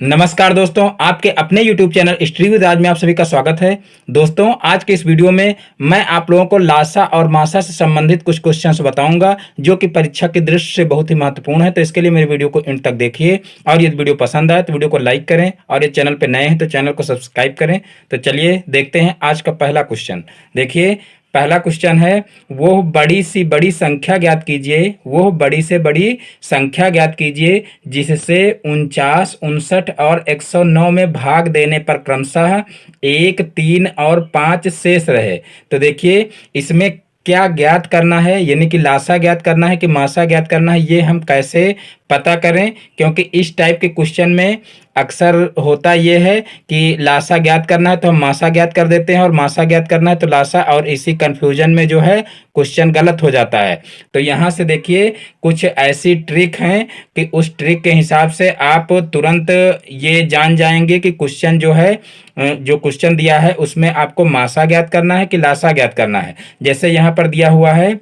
नमस्कार दोस्तों, आपके अपने YouTube चैनल हिस्ट्री विद राज में आप सभी का स्वागत है। दोस्तों, आज के इस वीडियो में मैं आप लोगों को लासा और मासा से संबंधित कुछ क्वेश्चंस बताऊंगा जो कि परीक्षा की दृष्टि से बहुत ही महत्वपूर्ण है। तो इसके लिए मेरे वीडियो को एंड तक देखिए और यदि वीडियो पसंद आए तो वीडियो को लाइक करें और ये चैनल पर नए हैं तो चैनल को सब्सक्राइब करें। तो चलिए देखते हैं आज का पहला क्वेश्चन। देखिए, पहला क्वेश्चन है, वो बड़ी सी बड़ी संख्या ज्ञात कीजिए, वो बड़ी से बड़ी संख्या ज्ञात कीजिए जिससे 49, 59 और 109 में भाग देने पर क्रमशः 1, 3 और 5 शेष रहे। तो देखिए, इसमें क्या ज्ञात करना है, यानी कि लासा ज्ञात करना है कि मासा ज्ञात करना है, ये हम कैसे पता करें? क्योंकि इस टाइप के क्वेश्चन में अक्सर होता यह है कि लासा ज्ञात करना है तो हम मासा ज्ञात कर देते हैं और मासा ज्ञात करना है तो लासा, और इसी कंफ्यूजन में जो है क्वेश्चन गलत हो जाता है। तो यहाँ से देखिए, कुछ ऐसी ट्रिक हैं कि उस ट्रिक के हिसाब से आप तुरंत ये जान जाएंगे कि क्वेश्चन जो है, जो क्वेश्चन दिया है उसमें आपको मासा ज्ञात करना है कि लासा ज्ञात करना है। जैसे यहाँ पर दिया हुआ है,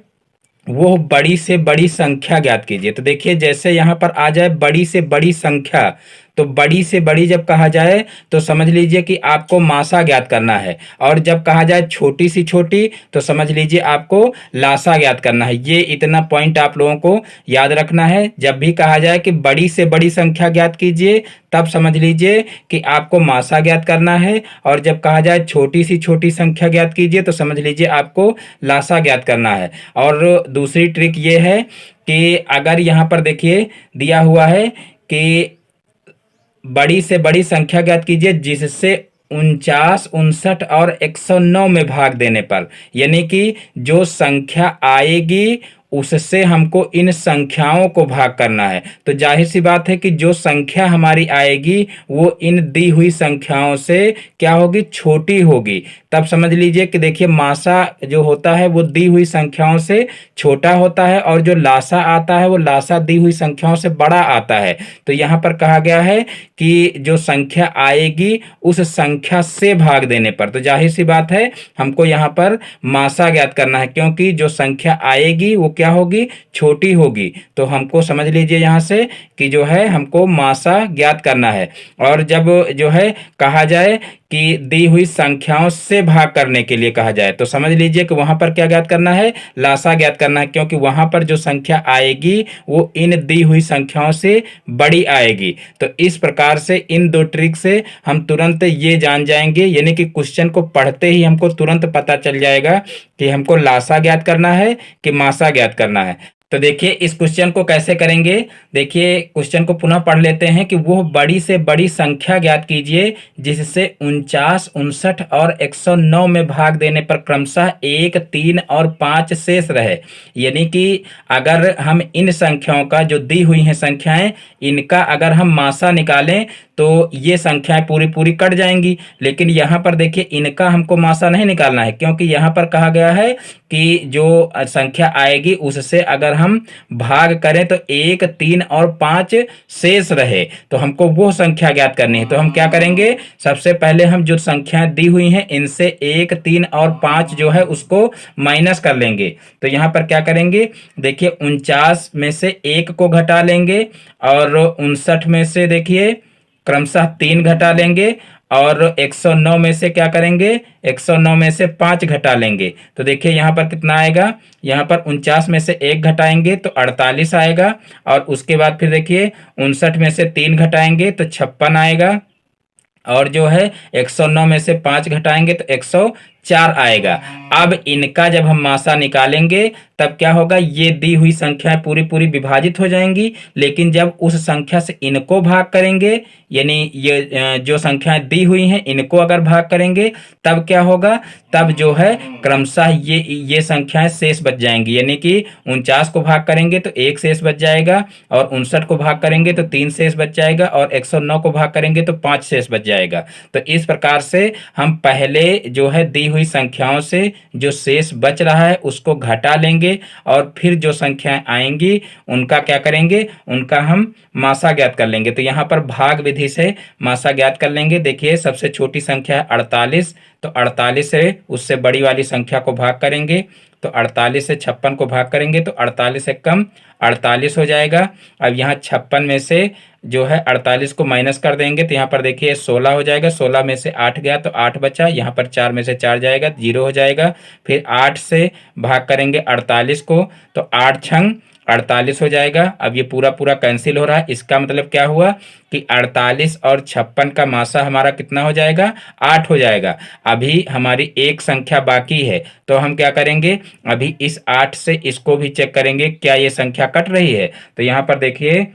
वो बड़ी से बड़ी संख्या ज्ञात कीजिए। तो देखिए, जैसे यहाँ पर आ जाए बड़ी से बड़ी संख्या, तो बड़ी से बड़ी जब कहा जाए तो समझ लीजिए कि आपको मासा ज्ञात करना है, और जब कहा जाए छोटी सी छोटी तो समझ लीजिए आपको लासा ज्ञात करना है। ये इतना पॉइंट आप लोगों को याद रखना है। जब भी कहा जाए कि बड़ी से बड़ी संख्या ज्ञात कीजिए तब समझ लीजिए कि आपको मासा ज्ञात करना है, और जब कहा जाए छोटी सी छोटी संख्या ज्ञात कीजिए तो समझ लीजिए आपको लासा ज्ञात करना है। और दूसरी ट्रिक ये है कि अगर यहाँ पर देखिए दिया हुआ है कि बड़ी से बड़ी संख्या ज्ञात कीजिए जिससे 49, 59 और 109 में भाग देने पर, यानी कि जो संख्या आएगी उससे हमको इन संख्याओं को भाग करना है। तो जाहिर सी बात है कि जो संख्या हमारी आएगी वो इन दी हुई संख्याओं से क्या होगी, छोटी होगी। तब समझ लीजिए कि देखिए, मासा जो होता है वो दी हुई संख्याओं से छोटा होता है और जो लासा आता है वो लासा दी हुई संख्याओं से बड़ा आता है। तो यहाँ पर कहा गया है कि जो संख्या आएगी उस संख्या से भाग देने पर, तो जाहिर सी बात है हमको यहाँ पर मासा ज्ञात करना है, क्योंकि जो संख्या आएगी वो क्या होगी, छोटी होगी। तो हमको समझ लीजिए यहाँ से कि जो है हमको मासा ज्ञात करना है। और जब जो है कहा जाए कि दी हुई संख्याओं से भाग करने के लिए कहा जाए तो समझ लीजिए कि वहां पर क्या ज्ञात करना है, लासा ज्ञात करना है, क्योंकि वहां पर जो संख्या आएगी वो इन दी हुई संख्याओं से बड़ी आएगी। तो इस प्रकार से इन दो ट्रिक से हम तुरंत ये जान जाएंगे, यानी कि क्वेश्चन को पढ़ते ही हमको तुरंत पता चल जाएगा कि हमको लासा ज्ञात करना है कि मासा ज्ञात करना है। तो देखिए, इस क्वेश्चन को कैसे करेंगे। देखिए, क्वेश्चन को पुनः पढ़ लेते हैं कि वो बड़ी से बड़ी संख्या ज्ञात कीजिए जिससे 49, 59 और 109 में भाग देने पर क्रमशः 1, 3 और 5 शेष रहे। यानी कि अगर हम इन संख्याओं का, जो दी हुई हैं संख्याएं, इनका अगर हम मासा निकालें तो ये संख्याएं पूरी पूरी कट जाएंगी। लेकिन यहाँ पर देखिए, इनका हमको मासा नहीं निकालना है, क्योंकि यहाँ पर कहा गया है कि जो संख्या आएगी उससे अगर हम भाग करें तो 1, 3 और 5 शेष रहे, तो हमको वो संख्या ज्ञात करनी है। तो हम क्या करेंगे, सबसे पहले हम जो संख्याएं दी हुई हैं इनसे 1, 3 और 5 जो है उसको माइनस कर लेंगे। तो यहाँ पर क्या करेंगे, देखिए 49 में से 1 को घटा लेंगे और 59 में से देखिए क्रमशः 3 घटा लेंगे, और 109 में से क्या करेंगे, 109 में से 5 घटा लेंगे। तो देखिए यहाँ पर कितना आएगा, यहाँ पर 49 में से 1 घटाएंगे तो 48 आएगा, और उसके बाद फिर देखिए 59 में से 3 घटाएंगे तो 56 आएगा, और जो है 109 में से 5 घटाएंगे तो 104 आएगा। अब इनका जब हम मासा निकालेंगे तब क्या होगा, ये दी हुई संख्याएं पूरी पूरी विभाजित हो जाएंगी, लेकिन जब उस संख्या से इनको भाग करेंगे, यानी ये जो संख्याएं दी हुई हैं इनको अगर भाग करेंगे तब क्या होगा, तब जो है क्रमशः ये संख्याएं शेष बच जाएंगी। यानी कि 49 को भाग करेंगे तो 1 शेष बच जाएगा, और 59 को भाग करेंगे तो 3 शेष बच जाएगा, और 109 को भाग करेंगे तो 5 शेष बच जाएगा। तो इस प्रकार से हम पहले जो है दी हुई संख्याओं से जो शेष बच रहा है उसको घटा लेंगे, और फिर जो संख्याएं आएंगी उनका क्या करेंगे, उनका हम मासा ज्ञात कर लेंगे। तो यहाँ पर भाग विधि से मासा ज्ञात कर लेंगे। देखिए, सबसे छोटी संख्या है 48, तो 48 से उससे बड़ी वाली संख्या को भाग करेंगे तो 48 से 56 को भाग करेंगे तो 48 से कम 48 हो जाएगा। अब यहाँ 56 में से जो है 48 को माइनस कर देंगे तो यहाँ पर देखिए 16 हो जाएगा। 16 में से 8 गया तो 8 बचा, यहाँ पर 4 में से 4 जाएगा, 0 हो जाएगा। फिर 8 से भाग करेंगे 48 को तो 8 छंग 48 हो जाएगा। अब ये पूरा पूरा कैंसिल हो रहा है, इसका मतलब क्या हुआ कि 48 और 56 का मासा हमारा कितना हो जाएगा, 8 हो जाएगा। अभी हमारी एक संख्या बाकी है तो हम क्या करेंगे, अभी इस 8 से इसको भी चेक करेंगे क्या ये संख्या कट रही है। तो यहाँ पर देखिए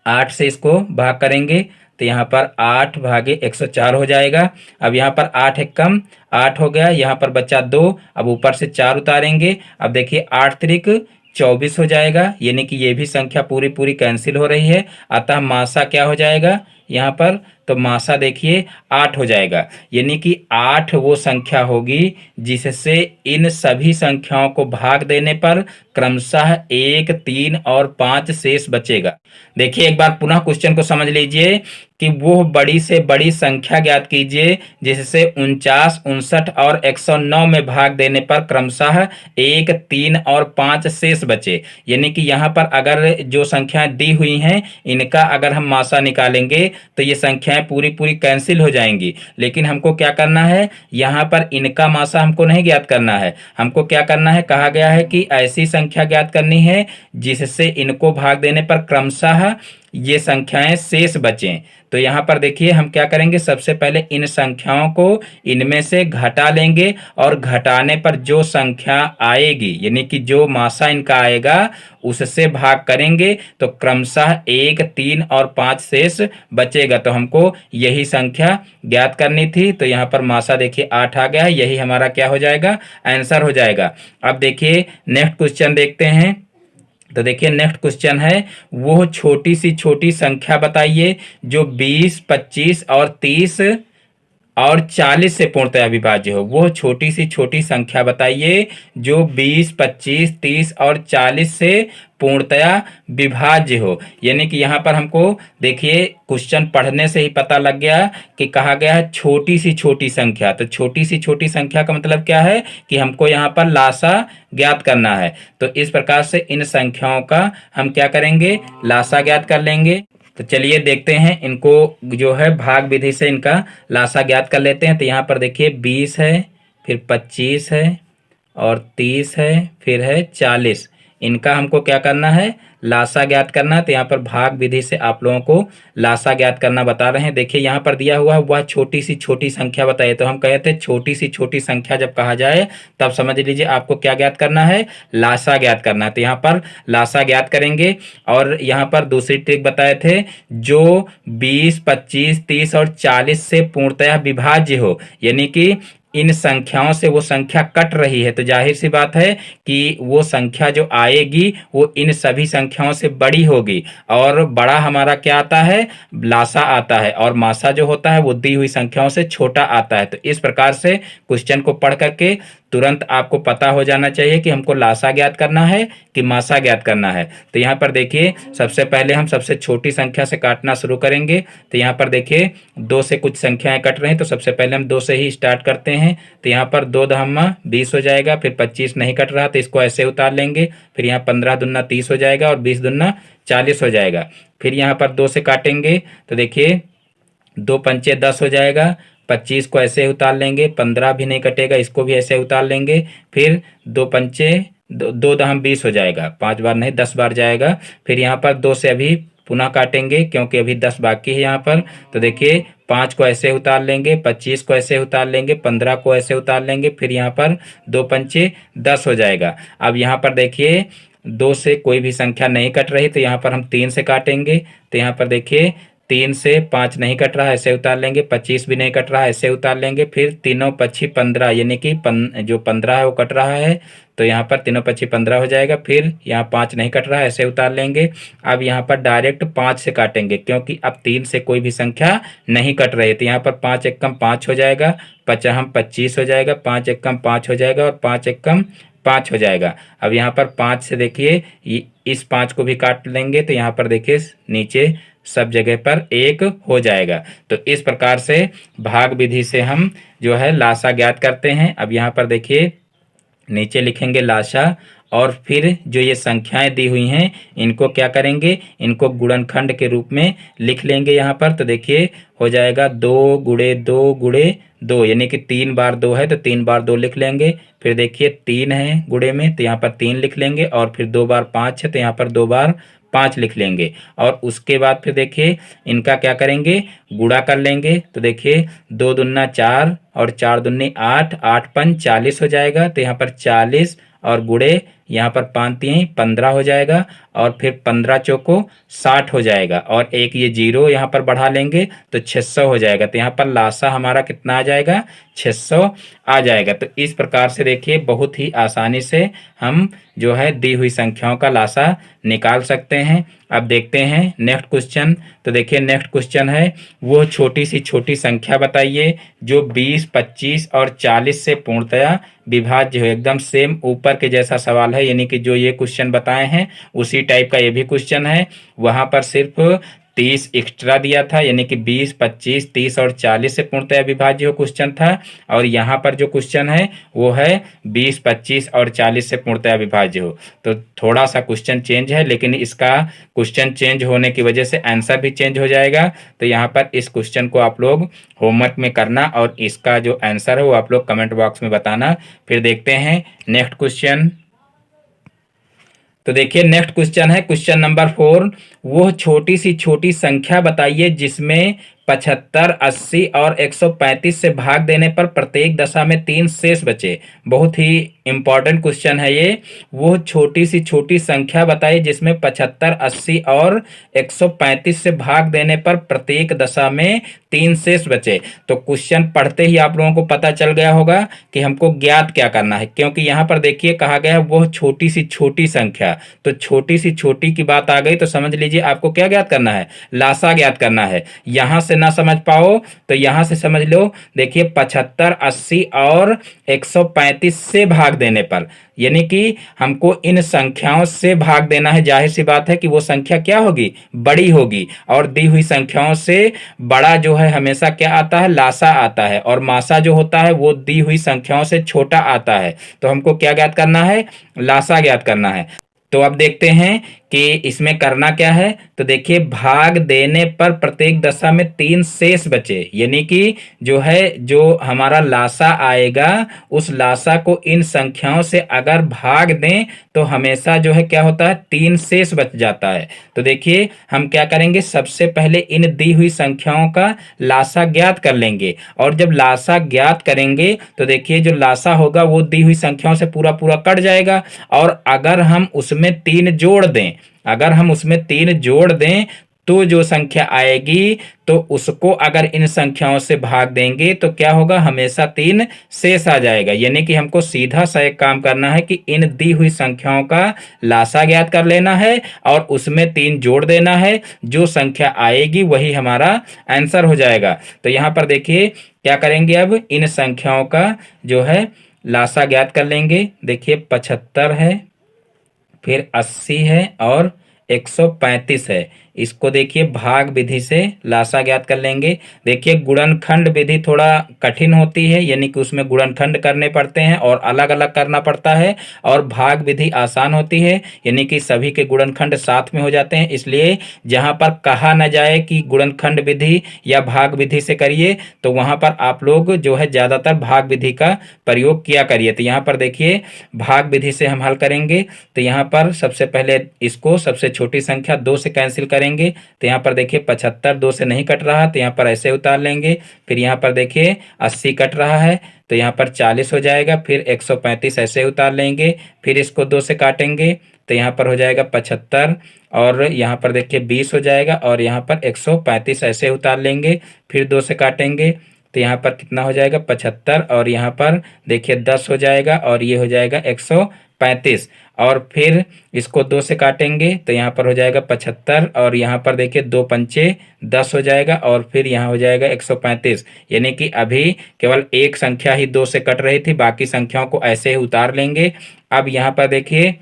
8 से इसको भाग करेंगे तो यहाँ पर 8 भागे 104 हो जाएगा। अब यहाँ पर 8 एक कम 8 हो गया, यहाँ पर बचा 2, अब ऊपर से 4 उतारेंगे। अब देखिए 8 त्रिक 24 हो जाएगा, यानी कि ये भी संख्या पूरी पूरी कैंसिल हो रही है। अतः मासा क्या हो जाएगा यहाँ पर, तो मासा देखिए 8 हो जाएगा, यानी कि 8 वो संख्या होगी जिससे इन सभी संख्याओं को भाग देने पर क्रमशः 1, 3 और 5 शेष बचेगा। देखिए एक बार पुनः क्वेश्चन को समझ लीजिए कि वो बड़ी से बड़ी संख्या ज्ञात कीजिए जिससे 49, 59 और 109 में भाग देने पर क्रमशः 1, 3 और 5 शेष बचे। यानी कि यहाँ पर अगर जो संख्याएं दी हुई हैं इनका अगर हम मासा निकालेंगे तो ये संख्याएं पूरी पूरी कैंसिल हो जाएंगी। लेकिन हमको क्या करना है, यहाँ पर इनका मासा हमको नहीं ज्ञात करना है, हमको क्या करना है, कहा गया है कि ऐसी संख्या ज्ञात करनी है जिससे इनको भाग देने पर क्रमशः ये संख्याएं शेष बचें। तो यहाँ पर देखिए हम क्या करेंगे, सबसे पहले इन संख्याओं को इनमें से घटा लेंगे और घटाने पर जो संख्या आएगी यानी कि जो मासा इनका आएगा उससे भाग करेंगे तो क्रमशः 1, 3 और 5 शेष बचेगा। तो हमको यही संख्या ज्ञात करनी थी। तो यहाँ पर मासा देखिए 8 आ गया है, यही हमारा क्या हो जाएगा, आंसर हो जाएगा। अब देखिए नेक्स्ट क्वेश्चन देखते हैं। तो देखिए नेक्स्ट क्वेश्चन है, वो छोटी सी छोटी संख्या बताइए जो 20, 25 और 30 और 40 से पूर्णतया विभाज्य हो। वो छोटी सी छोटी संख्या बताइए जो 20, 25, 30 और 40 से पूर्णतया विभाज्य हो। यानी कि यहाँ पर हमको देखिए क्वेश्चन पढ़ने से ही पता लग गया कि कहा गया है छोटी सी छोटी संख्या। तो छोटी सी छोटी संख्या का मतलब क्या है कि हमको यहाँ पर लासा ज्ञात करना है। तो इस प्रकार से इन संख्याओं का हम क्या करेंगे, लासा ज्ञात कर लेंगे। तो चलिए देखते हैं इनको जो है भाग विधि से इनका लासा ज्ञात कर लेते हैं। तो यहाँ पर देखिए 20 है, फिर 25 है और 30 है, फिर है 40। इनका हमको क्या करना है, लासा ज्ञात करना है। तो यहाँ पर भाग विधि से आप लोगों को लासा ज्ञात करना बता रहे हैं। देखिए यहाँ पर दिया हुआ है वह छोटी सी छोटी संख्या बताइए। तो हम कहे थे छोटी सी छोटी संख्या जब कहा जाए तब समझ लीजिए आपको क्या ज्ञात करना है, लासा ज्ञात करना है। तो यहाँ पर लासा ज्ञात करेंगे। और यहाँ पर दूसरी ट्रिक बताए थे, जो 20, 25, 30 और 40 से पूर्णतया विभाज्य हो, यानी कि इन संख्याओं से वो संख्या कट रही है। तो जाहिर सी बात है कि वो संख्या जो आएगी वो इन सभी संख्याओं से बड़ी होगी। और बड़ा हमारा क्या आता है, लासा आता है, और मासा जो होता है वो दी हुई संख्याओं से छोटा आता है। तो इस प्रकार से क्वेश्चन को पढ़ करके तुरंत आपको पता हो जाना चाहिए कि हमको लासा ज्ञात करना है कि मासा ज्ञात करना है। तो यहाँ पर देखिए सबसे पहले हम सबसे छोटी संख्या से काटना शुरू करेंगे। तो यहाँ पर देखिए 2 से कुछ संख्याएं कट रही हैं, तो सबसे पहले हम 2 से ही स्टार्ट करते हैं। तो यहाँ पर 2 दहम्मा 20 हो जाएगा, फिर 25 नहीं कट रहा तो इसको ऐसे उतार लेंगे। फिर यहाँ 15 दूना 30 हो जाएगा और 20 दूना 40 हो जाएगा। फिर यहाँ पर 2 से काटेंगे तो देखिए 2 पंचे 10 हो जाएगा। 25 को ऐसे उतार लेंगे, 15 भी नहीं कटेगा, इसको भी ऐसे उतार लेंगे। फिर 2 पंचे 2 दहम 20 हो जाएगा, 5 बार नहीं 10 बार जाएगा। फिर यहाँ पर 2 से अभी पुनः काटेंगे क्योंकि अभी 10 बाकी है यहाँ पर। तो देखिए 5 को ऐसे उतार लेंगे, 25 को ऐसे उतार लेंगे, 15 को ऐसे उतार लेंगे। फिर यहाँ पर 2 पंचे 10 हो जाएगा। अब यहाँ पर देखिए 2 से कोई भी संख्या नहीं कट रही तो यहाँ पर हम 3 से काटेंगे। तो यहाँ पर देखिए 3 से 5 नहीं कट रहा, ऐसे उतार लेंगे। 25 भी नहीं कट रहा, ऐसे उतार लेंगे। फिर तीनों पच्छी 15, यानी कि जो 15 है वो कट रहा है, तो यहाँ पर तीनों पच्छी 15 हो जाएगा। फिर यहाँ 5 नहीं कट रहा है, ऐसे उतार लेंगे। अब यहाँ पर डायरेक्ट 5 से काटेंगे क्योंकि अब 3 से कोई भी संख्या नहीं कट रही है। तो यहाँ पर 5 एकम 5 हो जाएगा, 5 25 हो जाएगा, 5 एकम 5 हो जाएगा और 5 एकम 5 हो जाएगा। अब यहाँ पर 5 से देखिए इस 5 को भी काट लेंगे। तो यहाँ पर देखिए नीचे सब जगह पर 1 हो जाएगा। तो इस प्रकार से भाग विधि से हम जो है लासा ज्ञात करते हैं। अब यहाँ पर देखिए नीचे लिखेंगे लासा, और फिर जो ये संख्याएं दी हुई हैं इनको क्या करेंगे, इनको गुणनखंड के रूप में लिख लेंगे यहाँ पर। तो देखिए हो जाएगा 2 × 2 × 2, यानी कि 3 बार 2 है तो 3 बार 2 लिख लेंगे। फिर देखिए 3 है गुणे में तो यहाँ पर 3 लिख लेंगे, और फिर 2 बार 5 है तो यहाँ पर 2 बार 5 लिख लेंगे। और उसके बाद फिर देखिए इनका क्या करेंगे, गुणा कर लेंगे। तो देखिए 2 दूना 4 और 4 दूनी 8, 8 पंच 40 हो जाएगा। तो यहाँ पर 40 और गुणे यहाँ पर 5 3 15 हो जाएगा, और फिर 15 चौको 60 हो जाएगा, और एक ये जीरो यहाँ पर बढ़ा लेंगे तो 600 हो जाएगा। तो यहाँ पर लासा हमारा कितना आ जाएगा, 600 आ जाएगा। तो इस प्रकार से देखिए बहुत ही आसानी से हम जो है दी हुई संख्याओं का लासा निकाल सकते हैं। अब देखते हैं नेक्स्ट क्वेश्चन। तो देखिए नेक्स्ट क्वेश्चन है, वो छोटी सी छोटी संख्या बताइए जो 20, 25 और 40 से पूर्णतया विभाज्य हो। एकदम सेम ऊपर के जैसा सवाल है, यानी कि जो ये क्वेश्चन बताए हैं उसी टाइप का ये भी क्वेश्चन है। वहां पर सिर्फ 30 एक्स्ट्रा दिया था, यानी कि 20, 25, 30 और 40 से पूर्णतया विभाज्य हो क्वेश्चन था। और यहाँ पर जो क्वेश्चन है वो है 20, 25 और 40 से पूर्णतया विभाज्य हो। तो थोड़ा सा क्वेश्चन चेंज है, लेकिन इसका क्वेश्चन चेंज होने की वजह से आंसर भी चेंज हो जाएगा। तो यहाँ पर इस क्वेश्चन को आप लोग होमवर्क में करना, और इसका जो आंसर है वो आप लोग कमेंट बॉक्स में बताना। फिर देखते हैं नेक्स्ट क्वेश्चन। तो देखिए नेक्स्ट क्वेश्चन है क्वेश्चन नंबर 4, वो छोटी सी छोटी संख्या बताइए जिसमें 75, 80 और 135 से भाग देने पर प्रत्येक दशा में 3 शेष बचे। बहुत ही इंपॉर्टेंट क्वेश्चन है ये। वो छोटी सी छोटी संख्या बताइए जिसमें 75, 80 और 135 से भाग देने पर प्रत्येक दशा में 3 शेष बचे। तो क्वेश्चन पढ़ते ही आप लोगों को पता चल गया होगा कि हमको ज्ञात क्या करना है, क्योंकि यहाँ पर देखिए कहा गया है वो छोटी सी छोटी संख्या। तो छोटी सी छोटी की बात आ गई तो समझ लीजिए आपको क्या ज्ञात करना है, लासा ज्ञात करना है। यहां से ना समझ पाओ तो यहां से समझ लो। देखिए 75, 80 और 135 से भाग देने पर, यानी कि हमको इन संख्याओं से भाग देना है। जाहिर सी बात है कि वो संख्या क्या होगी, बड़ी होगी। और दी हुई संख्याओं से बड़ा जो है हमेशा क्या आता है, लासा आता है। और मासा जो होता है वो दी हुई संख्याओं से छोटा आता है। तो हमको क्या ज्ञात करना है, लासा ज्ञात करना है। तो अब देखते हैं कि इसमें करना क्या है। तो देखिए भाग देने पर प्रत्येक दशा में 3 शेष बचे, यानी कि जो है जो हमारा लासा आएगा उस लासा को इन संख्याओं से अगर भाग दें तो हमेशा जो है क्या होता है, 3 शेष बच जाता है। तो देखिए हम क्या करेंगे, सबसे पहले इन दी हुई संख्याओं का लासा ज्ञात कर लेंगे। और जब लासा ज्ञात करेंगे तो देखिए जो लासा होगा वो दी हुई संख्याओं से पूरा पूरा कट जाएगा। और अगर हम उसमें 3 जोड़ दें, अगर हम उसमें 3 जोड़ दें तो जो संख्या आएगी तो उसको अगर इन संख्याओं से भाग देंगे तो क्या होगा, हमेशा 3 शेष आ जाएगा। यानी कि हमको सीधा सा एक काम करना है कि इन दी हुई संख्याओं का लासा ज्ञात कर लेना है और उसमें 3 जोड़ देना है। जो संख्या आएगी वही हमारा आंसर हो जाएगा। तो यहां पर देखिए क्या करेंगे, अब इन संख्याओं का जो है लासा ज्ञात कर लेंगे। देखिए 75 है, फिर 80 है और 135 है। इसको देखिए भाग विधि से लासा ज्ञात कर लेंगे। देखिए गुणनखंड विधि थोड़ा कठिन होती है, यानी कि उसमें गुणनखंड करने पड़ते हैं और अलग अलग करना पड़ता है। और भाग विधि आसान होती है, यानी कि सभी के गुणनखंड साथ में हो जाते हैं। इसलिए जहां पर कहा न जाए कि गुणनखंड विधि या भाग विधि से करिए तो वहां पर आप लोग जो है ज्यादातर भाग विधि का प्रयोग किया करिए। तो यहाँ पर देखिए भाग विधि से हम हल करेंगे। तो यहाँ पर सबसे पहले इसको सबसे छोटी संख्या 2 से कैंसिल करेंगे। तो यहाँ पर देखिए 75 2 से नहीं कट रहा, तो यहाँ पर ऐसे उतार लेंगे। फिर यहाँ पर देखिए 80 कट रहा है तो यहाँ पर 40 हो जाएगा। फिर 135 ऐसे उतार लेंगे, फिर इसको 2 से काटेंगे तो यहाँ पर हो जाएगा 75, और यहाँ पर देखिए 20 हो जाएगा, और यहाँ पर 135 ऐसे उतार लेंगे। फिर 2 से काटेंगे तो यहाँ पर कितना हो जाएगा 75, और यहाँ पर देखिए 10 हो जाएगा, और ये हो जाएगा 135। और फिर इसको 2 से काटेंगे तो यहाँ पर हो जाएगा 75, और यहाँ पर देखिए 2 पंचे 10 हो जाएगा, और फिर यहाँ हो जाएगा 135। यानी कि अभी केवल एक संख्या ही 2 से कट रही थी, बाकी संख्याओं को ऐसे ही उतार लेंगे। अब यहाँ पर देखिए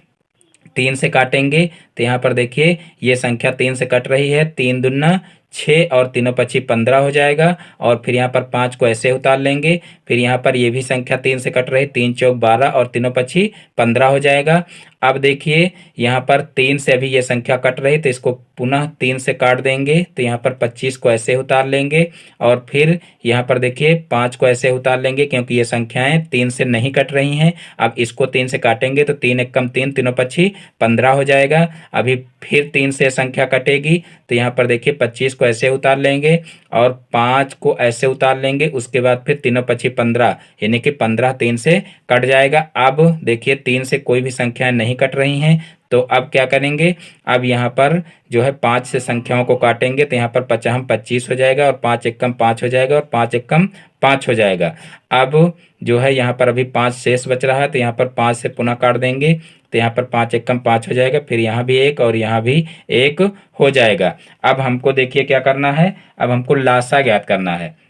3 से काटेंगे तो यहाँ पर देखिए ये संख्या 3 से कट रही है, 3 दूना 6 और तीनों पची 15 हो जाएगा। और फिर यहाँ पर 5 को ऐसे उतार लेंगे। फिर यहाँ पर ये भी संख्या 3 से कट रही, 3 चौक 12 और तीनों पची 15 हो जाएगा। अब देखिए यहाँ पर 3 से अभी ये संख्या कट रही, तो इसको पुनः 3 से काट देंगे। तो यहाँ पर 25 को ऐसे उतार लेंगे। और फिर यहाँ पर देखिए 5 को ऐसे उतार लेंगे, क्योंकि ये संख्याएं 3 से नहीं कट रही हैं। अब इसको 3 से काटेंगे तो 3 एक कम 3, तीनों पची 15 हो जाएगा। अभी फिर 3 से संख्या कटेगी, तो यहाँ पर देखिए 25 को ऐसे उतार लेंगे और 5 को ऐसे उतार लेंगे। उसके बाद फिर तीनों पची 15, यानी कि 15 3 से कट जाएगा। अब देखिए 3 से कोई भी संख्याएं नहीं कट रही हैं, तो अब क्या करेंगे, अब यहाँ पर जो है 5 से संख्याओं को काटेंगे। तो यहाँ पर 50 25 हो जाएगा और 5 एक कम 5 हो जाएगा और 5 एक कम 5 हो जाएगा। अब जो है यहाँ पर अभी 5 शेष बच रहा है, तो यहाँ पर 5 से पुनः काट देंगे। तो यहाँ पर 5 एक कम 5 हो जाएगा। फिर यहाँ भी 1 और यहाँ भी 1 हो जाएगा। अब हमको देखिए क्या करना है, अब हमको लासा ज्ञात करना है।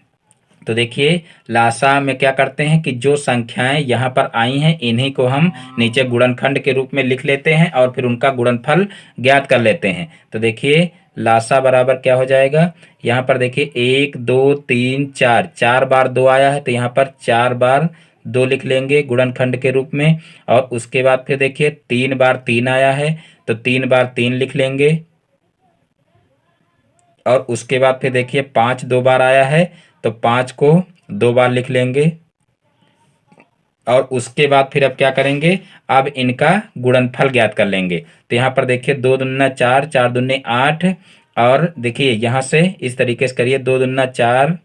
तो देखिए लासा में क्या करते हैं कि जो संख्याएं यहाँ पर आई हैं इन्हीं को हम नीचे गुणनखंड के रूप में लिख लेते हैं और फिर उनका गुणनफल ज्ञात कर लेते हैं। तो देखिए लासा बराबर क्या हो जाएगा, यहाँ पर देखिए 1 2 3 4, 4 बार 2 आया है, तो यहाँ पर 4 बार 2 लिख लेंगे गुणनखंड के रूप में। और उसके बाद फिर देखिए 3 बार 3 आया है, तो 3 बार 3 लिख लेंगे। और उसके बाद फिर देखिए 5 2 बार आया है, तो 5 को 2 बार लिख लेंगे। और उसके बाद फिर अब क्या करेंगे, अब इनका गुणनफल ज्ञात कर लेंगे। तो यहाँ पर देखिए 2 दूना 4, 4 दूने 8। और देखिए यहाँ से इस तरीके से करिए, 2 दूना 4,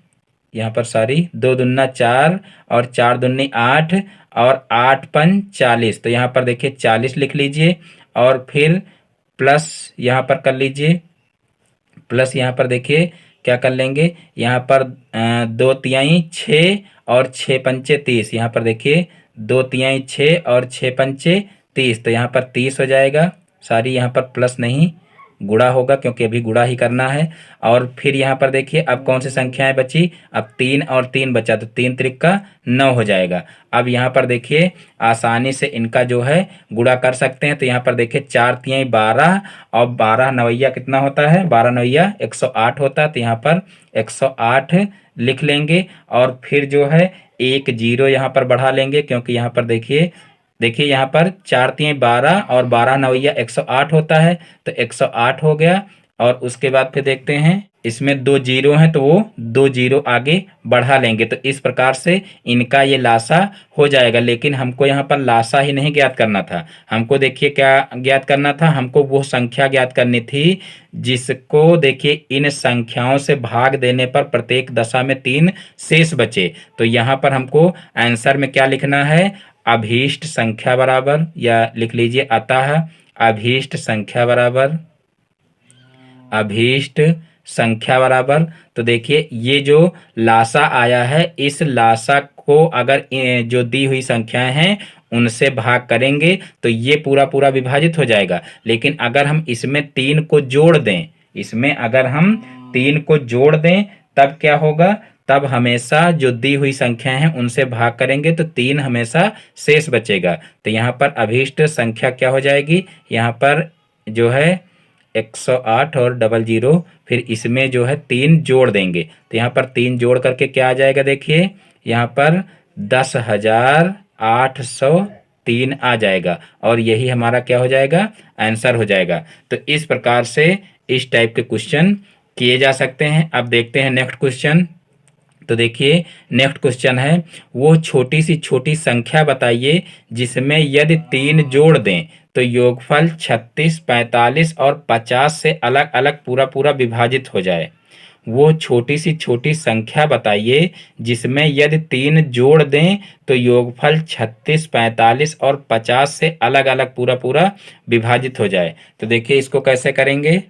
यहाँ पर सॉरी 2 दूना 4 और 4 दूनी 8 और 8 पंच 40। तो यहाँ पर देखिए 40 लिख लीजिए और फिर प्लस यहाँ पर कर लीजिए। प्लस यहाँ पर देखिए क्या कर लेंगे, यहाँ पर 2 तिहाई 6 और 6 पंचे 30। यहाँ पर देखिए 2 तिहाई 6 और 6 पंचे 30, तो यहाँ पर 30 हो जाएगा। सारी यहाँ पर प्लस नहीं गुणा होगा, क्योंकि अभी गुणा ही करना है। और फिर यहाँ पर देखिए अब कौन सी संख्याएं बची, अब 3 और 3 बचा, तो 3 त्रिका 9 हो जाएगा। अब यहाँ पर देखिए आसानी से इनका जो है गुणा कर सकते हैं। तो यहाँ पर देखिए 4 तिहाई 12 और 12 नवैया कितना होता है, 12 नवैया 108 होता है। तो यहाँ पर 108 लिख लेंगे। और फिर जो है 1 0 यहाँ पर बढ़ा लेंगे, क्योंकि यहाँ पर देखिए यहाँ पर 4 तिहाई 12 और 12 नवैया 108 होता है, तो 108 हो गया। और उसके बाद फिर देखते हैं इसमें 2 जीरो हैं, तो वो 2 जीरो आगे बढ़ा लेंगे। तो इस प्रकार से इनका ये लासा हो जाएगा। लेकिन हमको यहाँ पर लासा ही नहीं ज्ञात करना था, हमको देखिए क्या ज्ञात करना था, हमको वो संख्या ज्ञात करनी थी जिसको देखिए इन संख्याओं से भाग देने पर प्रत्येक दशा में 3 शेष बचे। तो यहाँ पर हमको आंसर में क्या लिखना है, अभीष्ट संख्या बराबर, या लिख लीजिए अतः अभीष्ट संख्या बराबर, अभीष्ट संख्या बराबर। तो देखिए ये जो लासा आया है, इस लासा को अगर जो दी हुई संख्याएं हैं उनसे भाग करेंगे तो ये पूरा पूरा विभाजित हो जाएगा। लेकिन अगर हम इसमें 3 को जोड़ दें, इसमें अगर हम 3 को जोड़ दें तब क्या होगा, तब हमेशा जो दी हुई संख्या है उनसे भाग करेंगे तो 3 हमेशा शेष बचेगा। तो यहाँ पर अभीष्ट संख्या क्या हो जाएगी, यहाँ पर जो है 108 और 00, फिर इसमें जो है 3 जोड़ देंगे। तो यहाँ पर 3 जोड़ करके क्या आ जाएगा, देखिए यहाँ पर 10,803 आ जाएगा। और यही हमारा क्या हो जाएगा, आंसर हो जाएगा। तो इस प्रकार से इस टाइप के क्वेश्चन किए जा सकते हैं। अब देखते हैं नेक्स्ट क्वेश्चन। तो देखिए नेक्स्ट क्वेश्चन है, वो छोटी सी छोटी संख्या बताइए जिसमें यदि 3 जोड़ दें तो योगफल 36, 45 और 50 से अलग अलग पूरा पूरा विभाजित हो जाए। वो छोटी सी छोटी संख्या बताइए जिसमें यदि 3 जोड़ दें तो योगफल 36, 45 और 50 से अलग अलग पूरा पूरा विभाजित हो जाए। तो देखिए इसको कैसे करेंगे।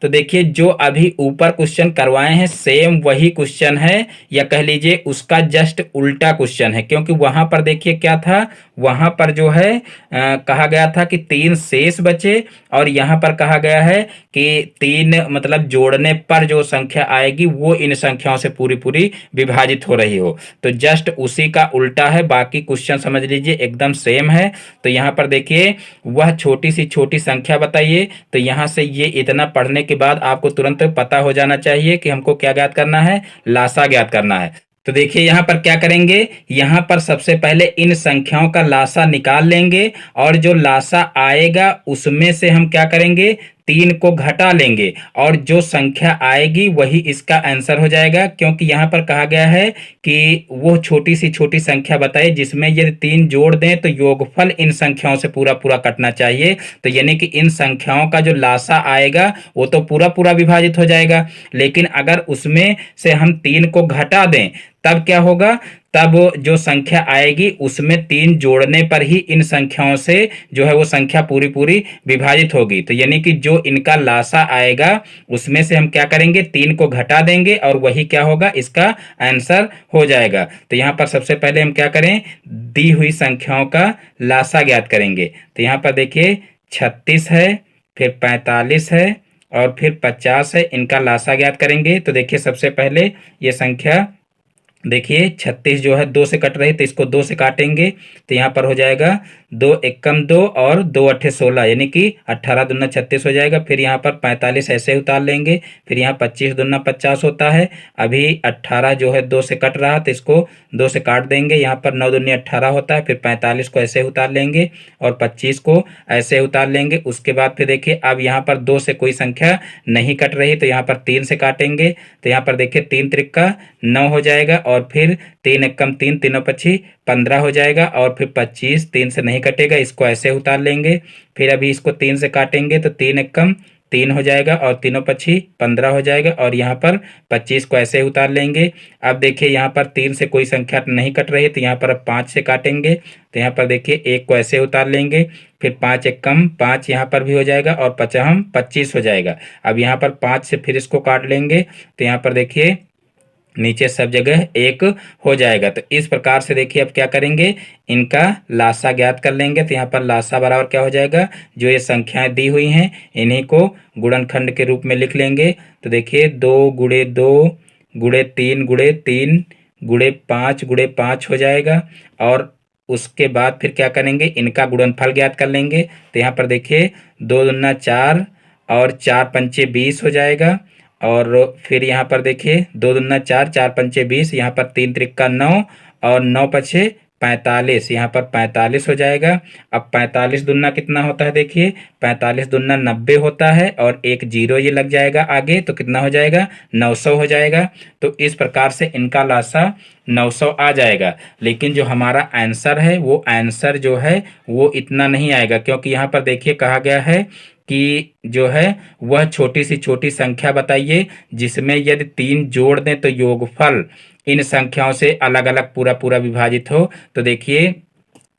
तो देखिए जो अभी ऊपर क्वेश्चन करवाए हैं सेम वही क्वेश्चन है, या कह लीजिए उसका जस्ट उल्टा क्वेश्चन है। क्योंकि वहां पर देखिए क्या था, वहां पर जो है कहा गया था कि 3 शेष बचे, और यहाँ पर कहा गया है कि 3 मतलब जोड़ने पर जो संख्या आएगी वो इन संख्याओं से पूरी पूरी विभाजित हो रही हो। तो जस्ट उसी का उल्टा है, बाकी क्वेश्चन समझ लीजिए एकदम सेम है। तो यहाँ पर देखिए वह छोटी सी छोटी संख्या बताइए। तो यहाँ से ये इतना पढ़ने के बाद आपको तुरंत पता हो जाना चाहिए कि हमको क्या ज्ञात करना है, लासा ज्ञात करना है। तो देखिए यहाँ पर क्या करेंगे, यहाँ पर सबसे पहले इन संख्याओं का लासा निकाल लेंगे, और जो लासा आएगा उसमें से हम क्या करेंगे, 3 को घटा लेंगे, और जो संख्या आएगी वही इसका आंसर हो जाएगा। क्योंकि यहाँ पर कहा गया है कि वो छोटी सी छोटी संख्या बताइए जिसमें यदि 3 जोड़ दें तो योगफल इन संख्याओं से पूरा पूरा कटना चाहिए। तो यानी कि इन संख्याओं का जो लासा आएगा वो तो पूरा पूरा विभाजित हो जाएगा, लेकिन अगर उसमें से हम 3 को घटा दें तब क्या होगा, तब जो संख्या आएगी उसमें 3 जोड़ने पर ही इन संख्याओं से जो है वो संख्या पूरी पूरी विभाजित होगी। तो यानी कि जो इनका लासा आएगा उसमें से हम क्या करेंगे, 3 को घटा देंगे, और वही क्या होगा, इसका आंसर हो जाएगा। तो यहाँ पर सबसे पहले हम क्या करें, दी हुई संख्याओं का लासा ज्ञात करेंगे। तो यहाँ पर देखिए 36 है, फिर 45 है, और फिर 50 है, इनका लासा ज्ञात करेंगे। तो देखिए सबसे पहले ये संख्या देखिए 36 जो है 2 से कट रही, तो इसको 2 से काटेंगे। तो यहाँ पर हो जाएगा 2 एकम 2 और 2 अट्ठे 16, यानी कि 18 दूना 36 हो जाएगा। फिर यहाँ पर 45 ऐसे उतार लेंगे, फिर यहाँ 25 दूना 50 होता है। अभी 18 जो है 2 से कट रहा, तो इसको 2 से काट देंगे। यहाँ पर 9 दूनी 18 होता है, फिर 45 को ऐसे उतार लेंगे और 25 को ऐसे उतार लेंगे। उसके बाद फिर देखिए अब यहाँ पर 2 से कोई संख्या नहीं कट रही, तो यहाँ पर 3 से काटेंगे। तो यहाँ पर देखिए 3 त्रिक्का 9 हो जाएगा, और फिर 3 एकम 3, तीनों पक्षी 15 हो जाएगा, और फिर 25 3 से नहीं कटेगा, इसको ऐसे उतार लेंगे। फिर अभी इसको 3 से काटेंगे तो 3 एकम 3 हो जाएगा, और तीनों पक्षी 15 हो जाएगा, और यहाँ पर 25 को ऐसे उतार लेंगे। अब देखिए यहाँ पर 3 से कोई संख्या नहीं कट रही है, तो यहाँ पर अब 5 से काटेंगे। तो यहाँ पर देखिए 1 को ऐसे उतार लेंगे, फिर 5 एकम 5 यहाँ पर भी हो जाएगा, और 5 25 हो जाएगा। अब यहाँ पर 5 से फिर इसको काट लेंगे, तो यहाँ पर देखिए नीचे सब जगह 1 हो जाएगा। तो इस प्रकार से देखिए अब क्या करेंगे, इनका लासा ज्ञात कर लेंगे। तो यहाँ पर लासा बराबर क्या हो जाएगा, जो ये संख्याएं दी हुई हैं इन्हीं को गुणनखंड के रूप में लिख लेंगे। तो देखिए 2 गुणे 2 गुणे 3 गुणे 3 गुणे 5 गुणे 5 हो जाएगा, और उसके बाद फिर क्या करेंगे, इनका गुणनफल ज्ञात कर लेंगे। तो यहाँ पर देखिए 2 दूना 4 और 4 पंचे 20 हो जाएगा, और फिर यहाँ पर देखिए 2 दूना 4, 4 पंचे 20, यहाँ पर 3 त्रिक्का 9 और 9 पछे 45, यहाँ पर 45 हो जाएगा। अब 45 दूना कितना होता है, देखिए 45 दूना 90 होता है, और एक जीरो ये लग जाएगा आगे, तो कितना हो जाएगा, 900 हो जाएगा। तो इस प्रकार से इनका लासा 900 आ जाएगा। लेकिन जो हमारा आंसर है वो आंसर जो है वो इतना नहीं आएगा, क्योंकि यहाँ पर देखिए कहा गया है कि जो है वह छोटी सी छोटी संख्या बताइए जिसमें यदि 3 जोड़ दें तो योगफल इन संख्याओं से अलग अलग पूरा पूरा विभाजित हो। तो देखिए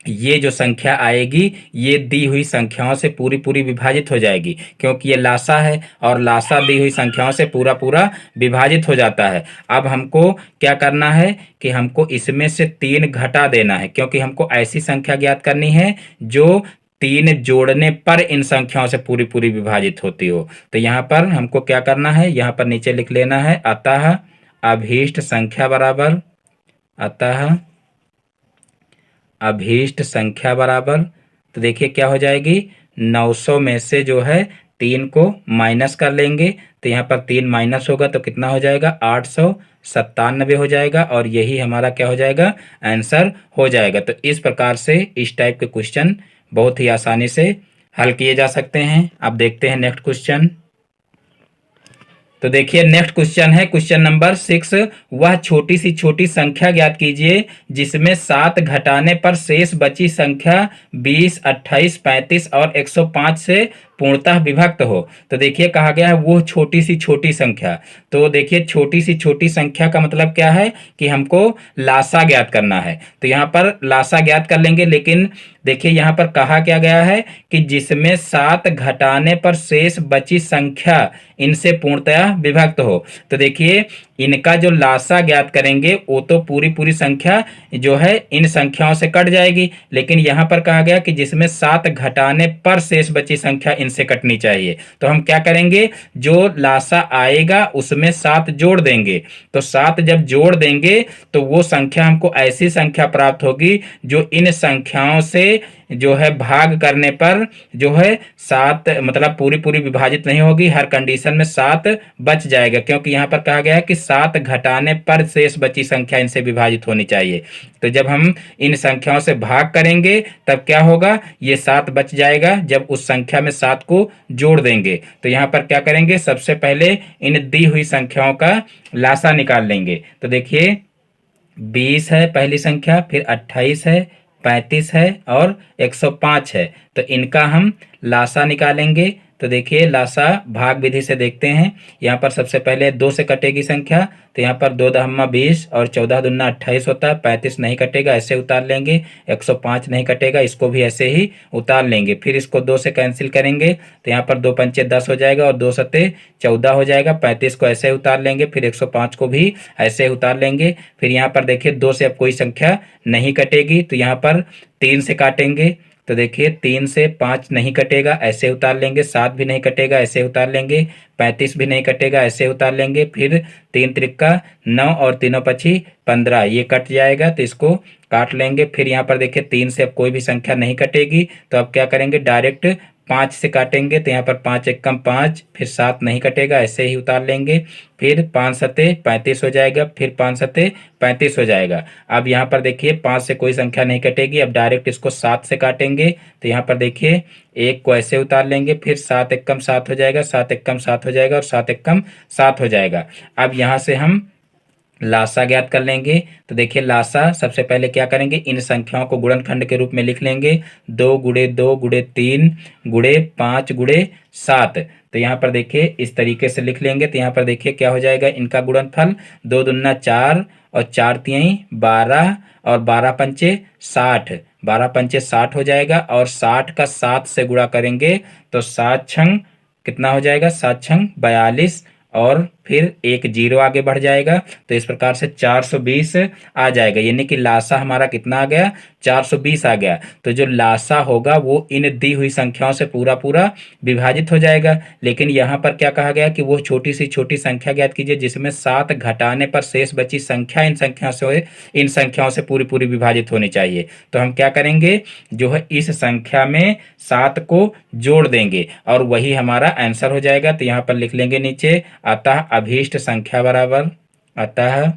ये जो संख्या आएगी ये दी हुई संख्याओं से पूरी पूरी विभाजित हो जाएगी, क्योंकि ये लासा है, और लासा दी हुई संख्याओं से पूरा पूरा विभाजित हो जाता है। अब हमको क्या करना है कि हमको इसमें से 3 घटा देना है, क्योंकि हमको ऐसी संख्या ज्ञात करनी है जो 3 जोड़ने पर इन संख्याओं से पूरी पूरी विभाजित होती हो। तो यहाँ पर हमको क्या करना है, यहाँ पर नीचे लिख लेना है, अतः अभीष्ट संख्या बराबर, अतः अभीष्ट संख्या बराबर। तो देखिए क्या हो जाएगी, 900 में से जो है 3 को माइनस कर लेंगे। तो यहाँ पर 3 माइनस होगा तो कितना हो जाएगा, 897 हो जाएगा, और यही हमारा क्या हो जाएगा, आंसर हो जाएगा। तो इस प्रकार से इस टाइप के क्वेश्चन बहुत ही आसानी से हल किए जा सकते हैं। अब देखते हैं नेक्स्ट क्वेश्चन। तो देखिए नेक्स्ट क्वेश्चन है क्वेश्चन नंबर 6। वह छोटी सी छोटी संख्या ज्ञात कीजिए जिसमें 7 घटाने पर शेष बची संख्या 20, 28, 35 और 105 से पूर्णतः विभक्त हो। तो देखिए कहा गया है वो छोटी सी छोटी संख्या। तो देखिए छोटी सी छोटी संख्या का मतलब क्या है कि हमको लासा ज्ञात करना है। तो यहाँ पर लासा ज्ञात कर लेंगे, लेकिन देखिए यहाँ पर कहा क्या गया है कि जिसमें 7 घटाने पर शेष बची संख्या इनसे पूर्णतः विभक्त हो। तो देखिए इनका जो लासा ज्ञात करेंगे वो तो पूरी पूरी संख्या जो है इन संख्याओं से कट जाएगी, लेकिन यहाँ पर कहा गया कि जिसमें 7 घटाने पर शेष बची संख्या इनसे कटनी चाहिए। तो हम क्या करेंगे, जो लासा आएगा उसमें 7 जोड़ देंगे। तो 7 जब जोड़ देंगे तो वो संख्या हमको ऐसी संख्या प्राप्त होगी जो इन संख्याओं से जो है भाग करने पर जो है 7 मतलब पूरी पूरी विभाजित नहीं होगी, हर कंडीशन में 7 बच जाएगा, क्योंकि यहाँ पर कहा गया है कि 7 घटाने पर शेष बची संख्या इनसे विभाजित होनी चाहिए। तो जब हम इन संख्याओं से भाग करेंगे तब क्या होगा, ये 7 बच जाएगा जब उस संख्या में 7 को जोड़ देंगे। तो यहाँ पर क्या करेंगे, सबसे पहले इन दी हुई संख्याओं का लासा निकाल लेंगे। तो देखिए 20 है पहली संख्या, फिर 28 है, 35 है और 105 है। तो इनका हम लासा निकालेंगे। तो देखिए लासा भाग विधि से देखते हैं। यहाँ पर सबसे पहले 2 से कटेगी संख्या, तो यहाँ पर 2 दहम्मा 20 और 14 दूना 28 होता है। 35 नहीं कटेगा, ऐसे उतार लेंगे। 105 नहीं कटेगा, इसको भी ऐसे ही उतार लेंगे। फिर इसको 2 से कैंसिल करेंगे, तो यहाँ पर 2 पंचे 10 हो जाएगा और 2 सत्ते 14 हो जाएगा। 35 को ऐसे उतार लेंगे, फिर 105 को भी ऐसे उतार लेंगे। फिर यहाँ पर देखिए 2 से अब कोई संख्या नहीं कटेगी, तो यहाँ पर 3 से काटेंगे। तो देखिए 3 से 5 नहीं कटेगा, ऐसे उतार लेंगे। 7 भी नहीं कटेगा, ऐसे उतार लेंगे। 35 भी नहीं कटेगा, ऐसे उतार लेंगे। फिर 3 त्रिक्का 9 और तीनों पची 15, ये कट जाएगा, तो इसको काट लेंगे। फिर यहाँ पर देखिए 3 से अब कोई भी संख्या नहीं कटेगी, तो अब क्या करेंगे, डायरेक्ट 5 से काटेंगे। तो यहाँ पर 5 एकम 5, फिर 7 नहीं कटेगा, ऐसे ही उतार लेंगे। फिर 5 सत्ते 35 हो जाएगा, फिर 5 सत्ते 35 हो जाएगा। अब यहाँ पर देखिए 5 से कोई संख्या नहीं कटेगी, अब डायरेक्ट इसको 7 से काटेंगे। तो यहाँ पर देखिए 1 को ऐसे उतार लेंगे, फिर 7 एकम 7 हो जाएगा, 7 एकम 7 हो जाएगा और 7 एकम 7 हो जाएगा। अब यहाँ से हम लासा ज्ञात कर लेंगे। तो देखिए लासा सबसे पहले क्या करेंगे, इन संख्याओं को गुणनखंड के रूप में लिख लेंगे। 2 गुणे 2 गुणे 3 गुणे 5 गुणे 7। तो यहाँ पर देखिए इस तरीके से लिख लेंगे। तो यहाँ पर देखिए क्या हो जाएगा, इनका गुणनफल 2 दूना 4 और 4 तिहाई 12 और 12 पंचे 60, 12 पंचे 60 हो जाएगा। और 60 का 7 से गुणा करेंगे तो 7 छंग कितना हो जाएगा, 7 छंग 42 और फिर एक 0 आगे बढ़ जाएगा। तो इस प्रकार से 420 आ जाएगा, यानी कि लासा हमारा कितना आ गया, 420 आ गया। तो जो लासा होगा वो इन दी हुई संख्याओं से पूरा पूरा विभाजित हो जाएगा। लेकिन यहाँ पर क्या कहा गया कि वो छोटी सी छोटी संख्या ज्ञात कीजिए जिसमें 7 घटाने पर शेष बची संख्या इन संख्याओं से पूरी पूरी विभाजित होनी चाहिए। तो हम क्या करेंगे, जो है इस संख्या में 7 को जोड़ देंगे और वही हमारा आंसर हो जाएगा। तो यहाँ पर लिख लेंगे नीचे, अतः अभीष्ट संख्या बराबर, अतः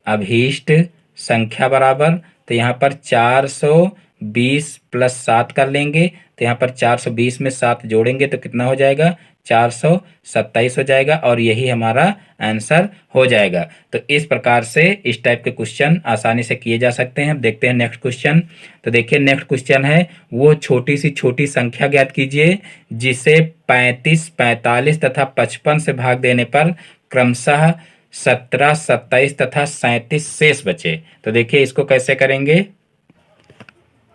अभीष्ट संख्या बराबर। तो यहाँ पर 420 प्लस 7 कर लेंगे। तो यहाँ पर 420 में 7 जोड़ेंगे तो कितना हो जाएगा, 427 हो जाएगा और यही हमारा आंसर हो जाएगा। तो इस प्रकार से इस टाइप के क्वेश्चन आसानी से किए जा सकते हैं। देखते हैं नेक्स्ट क्वेश्चन। तो देखिए नेक्स्ट क्वेश्चन है, वो छोटी सी छोटी संख्या ज्ञात कीजिए जिसे 35, 45 तथा 55 से भाग देने पर क्रमशः 17, 27 तथा 37 शेष बचे। तो देखिए इसको कैसे करेंगे।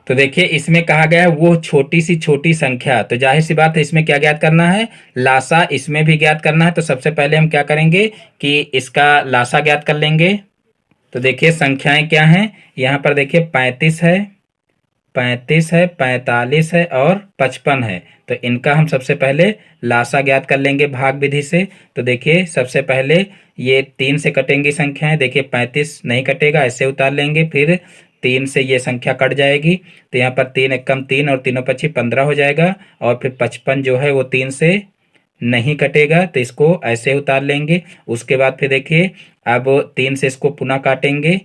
तो देखिए इसमें कहा गया है वो छोटी सी छोटी संख्या, तो जाहिर सी बात है इसमें क्या ज्ञात करना है, लासा इसमें भी ज्ञात करना है। तो सबसे पहले हम क्या करेंगे कि इसका लासा ज्ञात कर लेंगे। तो देखिए संख्याएं क्या हैं, यहाँ पर देखिए 35 है, 45 है और 55 है। तो इनका हम सबसे पहले लासा ज्ञात कर लेंगे भाग विधि से। तो देखिए सबसे पहले ये 3 से कटेंगी संख्याएं। देखिए 35 नहीं कटेगा, ऐसे उतार लेंगे। फिर 3 से ये संख्या कट जाएगी, तो यहाँ पर 3 एकम 3 और तीनों पची 15 हो जाएगा। और फिर 55 जो है वो 3 से नहीं कटेगा, तो इसको ऐसे उतार लेंगे। उसके बाद फिर देखिए अब 3 से इसको पुनः काटेंगे।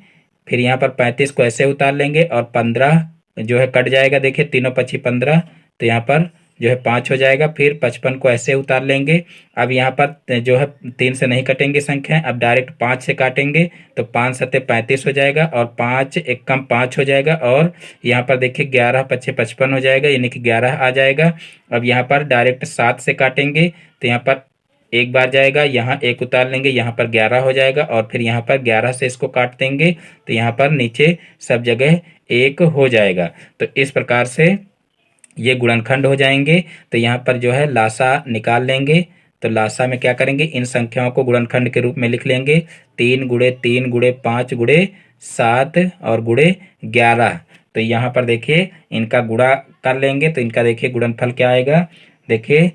फिर यहाँ पर 35 को ऐसे उतार लेंगे और 15 जो है कट जाएगा। देखिए तीनों पची 15, तो यहाँ पर जो है 5 हो जाएगा। फिर 55 को ऐसे उतार लेंगे। अब यहाँ पर जो है 3 से नहीं कटेंगे संख्या, अब डायरेक्ट 5 से काटेंगे तो 5 सत्ते 35 हो जाएगा और 5 एक कम 5 हो जाएगा। और यहाँ पर देखिए 11 पच्चे 55 हो जाएगा, यानी कि 11 आ जाएगा। अब यहाँ पर डायरेक्ट 7 से काटेंगे तो यहाँ पर एक बार जाएगा, यहाँ एक उतार लेंगे, यहाँ पर 11 हो जाएगा और फिर यहाँ पर 11 से इसको काट देंगे तो यहाँ पर नीचे सब जगह 1 हो जाएगा। तो इस प्रकार से ये गुणनखंड हो जाएंगे। तो यहाँ पर जो है लासा निकाल लेंगे। तो लासा में क्या करेंगे, इन संख्याओं को गुणनखंड के रूप में लिख लेंगे। 3 गुणे 3 गुणे 5 गुणे 7 और गुणे 11। तो यहाँ पर देखिए इनका गुणा कर लेंगे तो इनका देखिए गुणनफल क्या आएगा। देखिए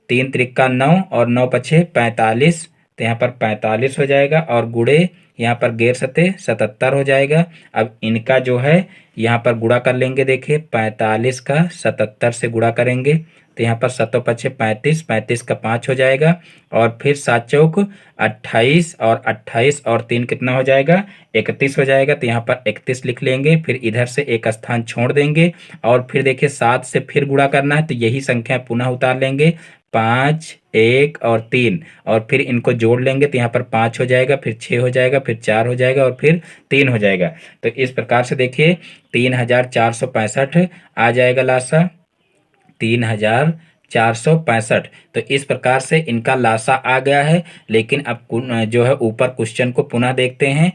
3 त्रिका 9 और 9 पछे 45, तो यहाँ पर 45 हो जाएगा और गुणे यहाँ पर गैर सते 77 हो जाएगा। अब इनका जो है यहाँ पर गुणा कर लेंगे। देखिए 45 का 77 से गुणा करेंगे तो यहाँ पर 7 पछे 35, 35 का 5 हो जाएगा और फिर 7 चौक 28 और 28 और 3 कितना हो जाएगा, 31 हो जाएगा। तो यहाँ पर 31 लिख लेंगे, फिर इधर से एक स्थान छोड़ देंगे और फिर देखिए 7 से फिर गुणा करना है तो यही संख्या पुनः उतार लेंगे, 5 1 और 3 और फिर इनको जोड़ लेंगे तो यहाँ पर 5 हो जाएगा, फिर 6 हो जाएगा, फिर 4 हो जाएगा और फिर 3 हो जाएगा। तो इस प्रकार से देखिए 3465 आ जाएगा लासा, 3465। तो इस प्रकार से इनका लासा आ गया है। लेकिन अब जो है ऊपर क्वेश्चन को पुनः देखते हैं।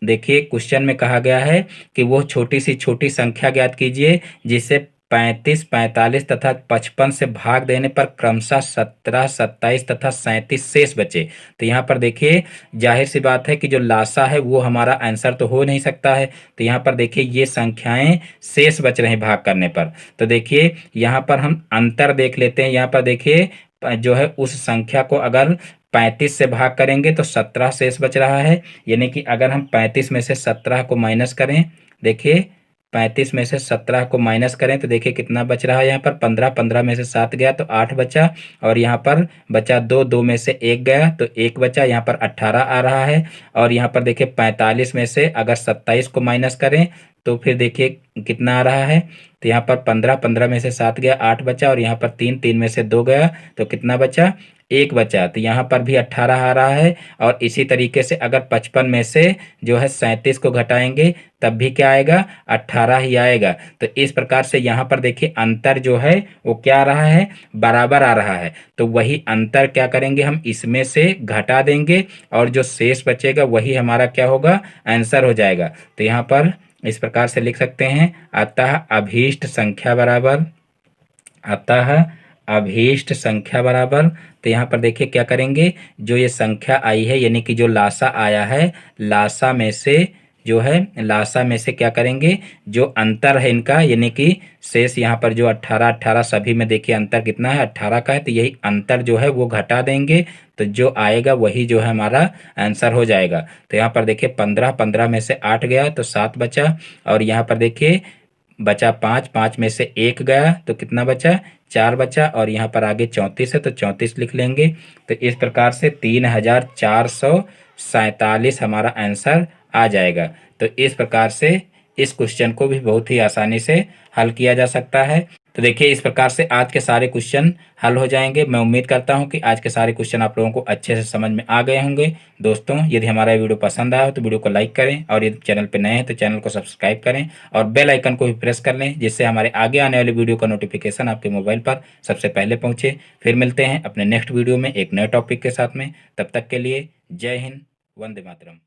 देखिए क्वेश्चन में कहा गया है कि वो छोटी सी छोटी संख्या ज्ञात कीजिए जिसे 35, 45 तथा 55 से भाग देने पर क्रमशः 17, 27 तथा 37 शेष बचे। तो यहाँ पर देखिए जाहिर सी बात है कि जो लासा है वो हमारा आंसर तो हो नहीं सकता है। तो यहाँ पर देखिए ये संख्याएं शेष बच रहे हैं भाग करने पर। तो देखिए यहाँ पर हम अंतर देख लेते हैं। यहाँ पर देखिए जो है उस संख्या को अगर 35 से भाग करेंगे तो 17 शेष बच रहा है, यानी कि अगर हम 35 में से 17 को माइनस करें, देखिए 35 में से 17 को माइनस करें तो देखिए कितना बच रहा है। यहाँ पर 15, 15 में से 7 गया तो 8 बचा और यहाँ पर बचा 2, 2 में से 1 गया तो 1 बचा, यहाँ पर 18 आ रहा है। और यहाँ पर देखिए 45 में से अगर 27 को माइनस करें तो फिर देखिए कितना आ रहा है। तो यहाँ पर 15, 15 में से 7 गया 8 बचा और यहाँ पर 3, 3 में से 2 गया तो कितना बचा, 1 बचा। तो यहाँ पर भी 18 आ रहा है। और इसी तरीके से अगर 55 में से जो है 37 को घटाएंगे तब भी क्या आएगा, 18 ही आएगा। तो इस प्रकार से यहाँ पर देखिए अंतर जो है वो क्या आ रहा है, बराबर आ रहा है। तो वही अंतर क्या करेंगे, हम इसमें से घटा देंगे और जो शेष बचेगा वही हमारा क्या होगा, आंसर हो जाएगा। तो यहाँ पर इस प्रकार से लिख सकते हैं, अतः अभीष्ट संख्या बराबर, अतः अभीष्ट संख्या बराबर। तो यहाँ पर देखिए क्या करेंगे, जो ये संख्या आई है यानी कि जो लासा आया है, लासा में से जो है लासा में से क्या करेंगे, जो अंतर है इनका यानी कि शेष यहाँ पर जो 18, 18 सभी में देखिए अंतर कितना है, 18 का है। तो यही अंतर जो है वो घटा देंगे तो जो आएगा वही जो है हमारा आंसर हो जाएगा। तो यहाँ पर देखिए 15, 15 में से 8 गया तो 7 बचा और यहाँ पर देखिए बचा 5, 5 में से 1 गया तो कितना बचा, 4 बचा और यहाँ पर आगे 34 है तो 34 लिख लेंगे। तो इस प्रकार से 3447 हमारा आंसर आ जाएगा। तो इस प्रकार से इस क्वेश्चन को भी बहुत ही आसानी से हल किया जा सकता है। तो देखिए इस प्रकार से आज के सारे क्वेश्चन हल हो जाएंगे। मैं उम्मीद करता हूं कि आज के सारे क्वेश्चन आप लोगों को अच्छे से समझ में आ गए होंगे। दोस्तों यदि हमारा वीडियो पसंद आया हो तो वीडियो को लाइक करें और यदि चैनल पर नए हैं तो चैनल को सब्सक्राइब करें और बेल आइकन को भी प्रेस कर लें, जिससे हमारे आगे आने वाले वीडियो का नोटिफिकेशन आपके मोबाइल पर सबसे पहले पहुंचे। फिर मिलते हैं अपने नेक्स्ट वीडियो में एक नए टॉपिक के साथ में। तब तक के लिए जय हिंद, वंदे मातरम।